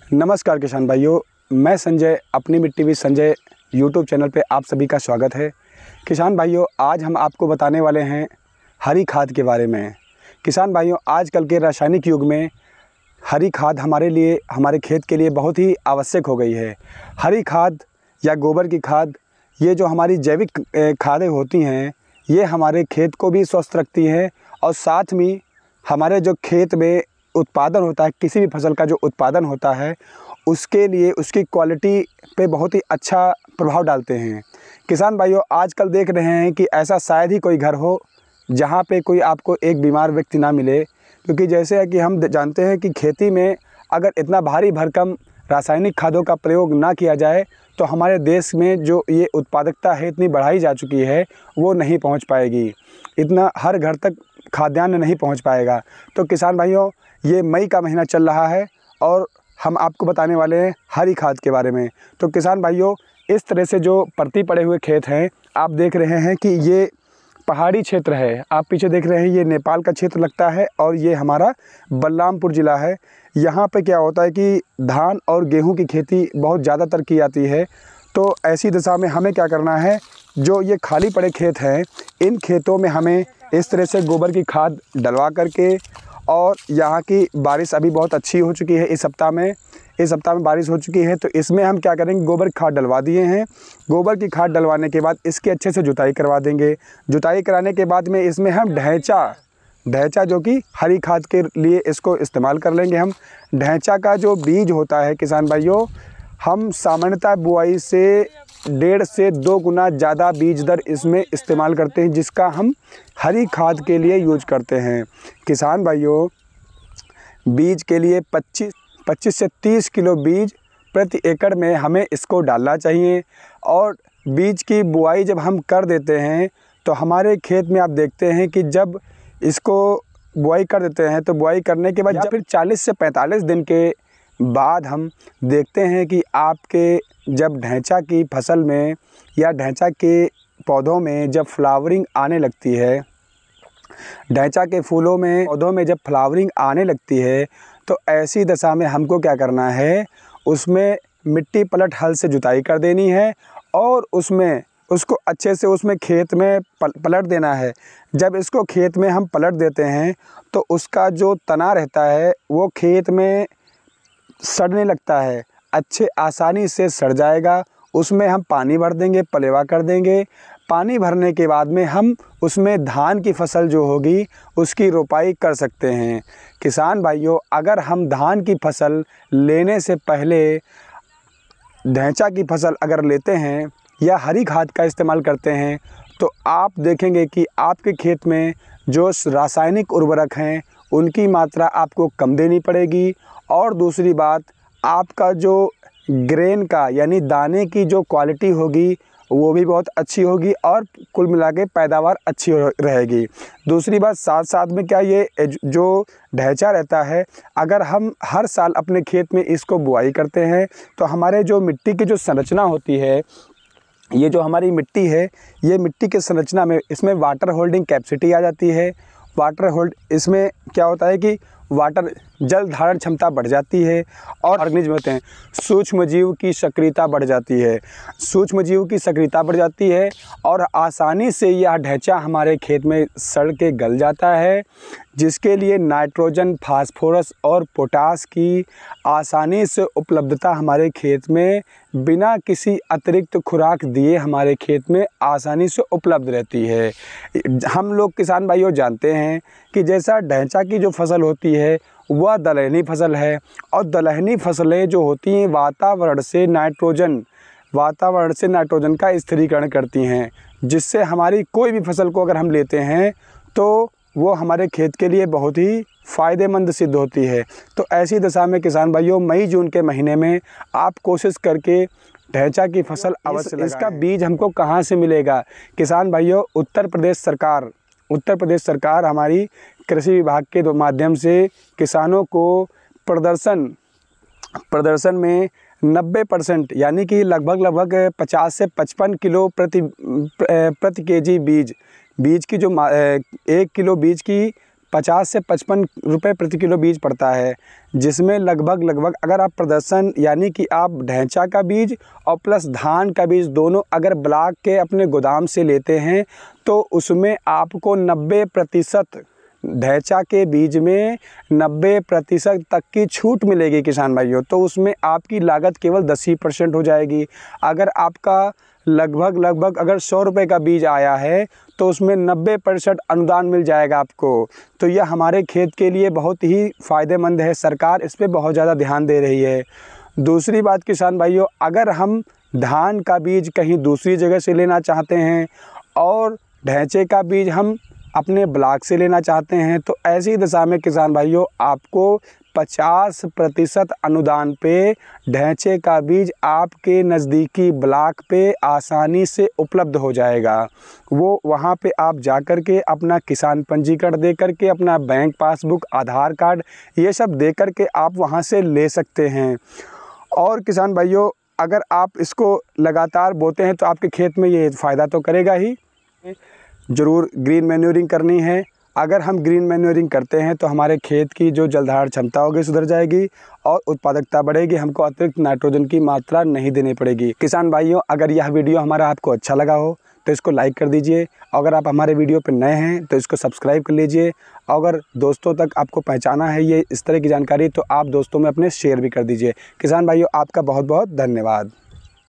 नमस्कार किसान भाइयों, मैं संजय अपनी मिट्टी भी संजय यूट्यूब चैनल पे आप सभी का स्वागत है। किसान भाइयों, आज हम आपको बताने वाले हैं हरी खाद के बारे में। किसान भाइयों, आजकल के रासायनिक युग में हरी खाद हमारे लिए, हमारे खेत के लिए बहुत ही आवश्यक हो गई है। हरी खाद या गोबर की खाद, ये जो हमारी जैविक खादें होती हैं, ये हमारे खेत को भी स्वस्थ रखती हैं और साथ में हमारे जो खेत में उत्पादन होता है, किसी भी फसल का जो उत्पादन होता है, उसके लिए उसकी क्वालिटी पे बहुत ही अच्छा प्रभाव डालते हैं। किसान भाइयों, आजकल देख रहे हैं कि ऐसा शायद ही कोई घर हो जहाँ पे कोई आपको एक बीमार व्यक्ति ना मिले, क्योंकि जैसे है कि हम जानते हैं कि खेती में अगर इतना भारी भरकम रासायनिक खादों का प्रयोग ना किया जाए तो हमारे देश में जो ये उत्पादकता है इतनी बढ़ाई जा चुकी है, वो नहीं पहुंच पाएगी, इतना हर घर तक खाद्यान्न नहीं पहुंच पाएगा। तो किसान भाइयों, ये मई का महीना चल रहा है और हम आपको बताने वाले हैं हरी खाद के बारे में। तो किसान भाइयों, इस तरह से जो परती पड़े हुए खेत हैं, आप देख रहे हैं कि ये पहाड़ी क्षेत्र है। आप पीछे देख रहे हैं, ये नेपाल का क्षेत्र लगता है और ये हमारा बलरामपुर ज़िला है। यहाँ पे क्या होता है कि धान और गेहूँ की खेती बहुत ज़्यादातर की जाती है। तो ऐसी दशा में हमें क्या करना है, जो ये खाली पड़े खेत हैं, इन खेतों में हमें इस तरह से गोबर की खाद डलवा करके, और यहाँ की बारिश अभी बहुत अच्छी हो चुकी है, इस सप्ताह में बारिश हो चुकी है, तो इसमें हम क्या करेंगे, गोबर खाद डलवा दिए हैं। गोबर की खाद डलवाने के बाद इसकी अच्छे से जुताई करवा देंगे। जुताई कराने के बाद में इसमें हम ढैंचा जो कि हरी खाद के लिए इसको इस्तेमाल कर लेंगे। हम ढैंचा का जो बीज होता है किसान भाइयों, हम सामान्यतः बुआई से 1.5 से 2 गुना ज़्यादा बीज दर इसमें इस्तेमाल करते हैं, जिसका हम हरी खाद के लिए यूज करते हैं। किसान भाइयों, बीज के लिए 25 से 30 किलो बीज प्रति एकड़ में हमें इसको डालना चाहिए। और बीज की बुआई जब हम कर देते हैं तो हमारे खेत में आप देखते हैं कि जब इसको बुआई कर देते हैं तो बुआई करने के बाद फिर 40 से 45 दिन के बाद हम देखते हैं कि आपके जब ढैंचा की फसल में या ढैंचा के पौधों में जब फ्लावरिंग आने लगती है, ढैंचा के फूलों में पौधों में जब फ्लावरिंग आने लगती है, तो ऐसी दशा में हमको क्या करना है, उसमें मिट्टी पलट हल से जुताई कर देनी है और उसको अच्छे से उसमें खेत में पलट देना है। जब इसको खेत में हम पलट देते हैं तो उसका जो तना रहता है वो खेत में सड़ने लगता है, अच्छे आसानी से सड़ जाएगा। उसमें हम पानी भर देंगे, पलेवा कर देंगे। पानी भरने के बाद में हम उसमें धान की फसल जो होगी उसकी रोपाई कर सकते हैं। किसान भाइयों, अगर हम धान की फसल लेने से पहले ढैंचा की फसल अगर लेते हैं या हरी खाद का इस्तेमाल करते हैं तो आप देखेंगे कि आपके खेत में जो रासायनिक उर्वरक हैं उनकी मात्रा आपको कम देनी पड़ेगी। और दूसरी बात, आपका जो ग्रेन का यानी दाने की जो क्वालिटी होगी वो भी बहुत अच्छी होगी और कुल मिला के पैदावार अच्छी रहेगी। दूसरी बात, साथ साथ में क्या, ये जो ढैंचा रहता है, अगर हम हर साल अपने खेत में इसको बुआई करते हैं तो हमारे जो मिट्टी की जो संरचना होती है, ये जो हमारी मिट्टी है, ये मिट्टी के संरचना में इसमें वाटर होल्डिंग कैपेसिटी आ जाती है। इसमें क्या होता है कि जल धारण क्षमता बढ़ जाती है और ऑर्गेनिज्म होते हैं, सूक्ष्म जीव की सक्रियता बढ़ जाती है और आसानी से यह ढैंचा हमारे खेत में सड़ के गल जाता है, जिसके लिए नाइट्रोजन, फास्फोरस और पोटास की आसानी से उपलब्धता हमारे खेत में बिना किसी अतिरिक्त खुराक दिए हमारे खेत में आसानी से उपलब्ध रहती है। हम लोग किसान भाइयों जानते हैं कि जैसा ढैंचा की जो फसल होती है वह दलहनी फसल है, और दलहनी फसलें जो होती हैं वातावरण से नाइट्रोजन का स्थिरीकरण करती हैं, जिससे हमारी कोई भी फसल को अगर हम लेते हैं तो वो हमारे खेत के लिए बहुत ही फ़ायदेमंद सिद्ध होती है। तो ऐसी दशा में किसान भाइयों, मई जून के महीने में आप कोशिश करके ढैंचा की फसल अवश्य लगाएं। इसका बीज हमको कहाँ से मिलेगा किसान भाइयों? उत्तर प्रदेश सरकार हमारी कृषि विभाग के माध्यम से किसानों को प्रदर्शन में 90% यानी कि लगभग 50 से 55 किलो प्रति केजी बीज की जो 1 किलो बीज की 50 से 55 रुपये प्रति किलो बीज पड़ता है, जिसमें लगभग अगर आप प्रदर्शन यानी कि आप ढैंचा का बीज और प्लस धान का बीज दोनों अगर ब्लॉक के अपने गोदाम से लेते हैं तो उसमें आपको 90% ढैंचा के बीज में 90% तक की छूट मिलेगी किसान भाइयों। तो उसमें आपकी लागत केवल 10% हो जाएगी। अगर आपका लगभग अगर 100 रुपये का बीज आया है तो उसमें 90% अनुदान मिल जाएगा आपको। तो यह हमारे खेत के लिए बहुत ही फ़ायदेमंद है। सरकार इस पे बहुत ज़्यादा ध्यान दे रही है। दूसरी बात किसान भाइयों, अगर हम धान का बीज कहीं दूसरी जगह से लेना चाहते हैं और ढैंचे का बीज हम अपने ब्लॉक से लेना चाहते हैं तो ऐसी दशा में किसान भाइयों आपको 50% अनुदान पे ढैंचे का बीज आपके नज़दीकी ब्लॉक पे आसानी से उपलब्ध हो जाएगा। वो वहाँ पे आप जा कर के अपना किसान पंजीकरण दे कर के, अपना बैंक पासबुक, आधार कार्ड ये सब दे कर के आप वहाँ से ले सकते हैं। और किसान भाइयों अगर आप इसको लगातार बोते हैं तो आपके खेत में ये फ़ायदा तो करेगा ही। ज़रूर ग्रीन मैन्योरिंग करनी है। अगर हम ग्रीन मैन्योरिंग करते हैं तो हमारे खेत की जो जलधारण क्षमता होगी सुधर जाएगी और उत्पादकता बढ़ेगी, हमको अतिरिक्त नाइट्रोजन की मात्रा नहीं देनी पड़ेगी। किसान भाइयों अगर यह वीडियो हमारा आपको अच्छा लगा हो तो इसको लाइक कर दीजिए। अगर आप हमारे वीडियो पर नए हैं तो इसको सब्सक्राइब कर लीजिए। अगर दोस्तों तक आपको पहुँचाना है ये इस तरह की जानकारी तो आप दोस्तों में अपने शेयर भी कर दीजिए। किसान भाइयों आपका बहुत बहुत धन्यवाद।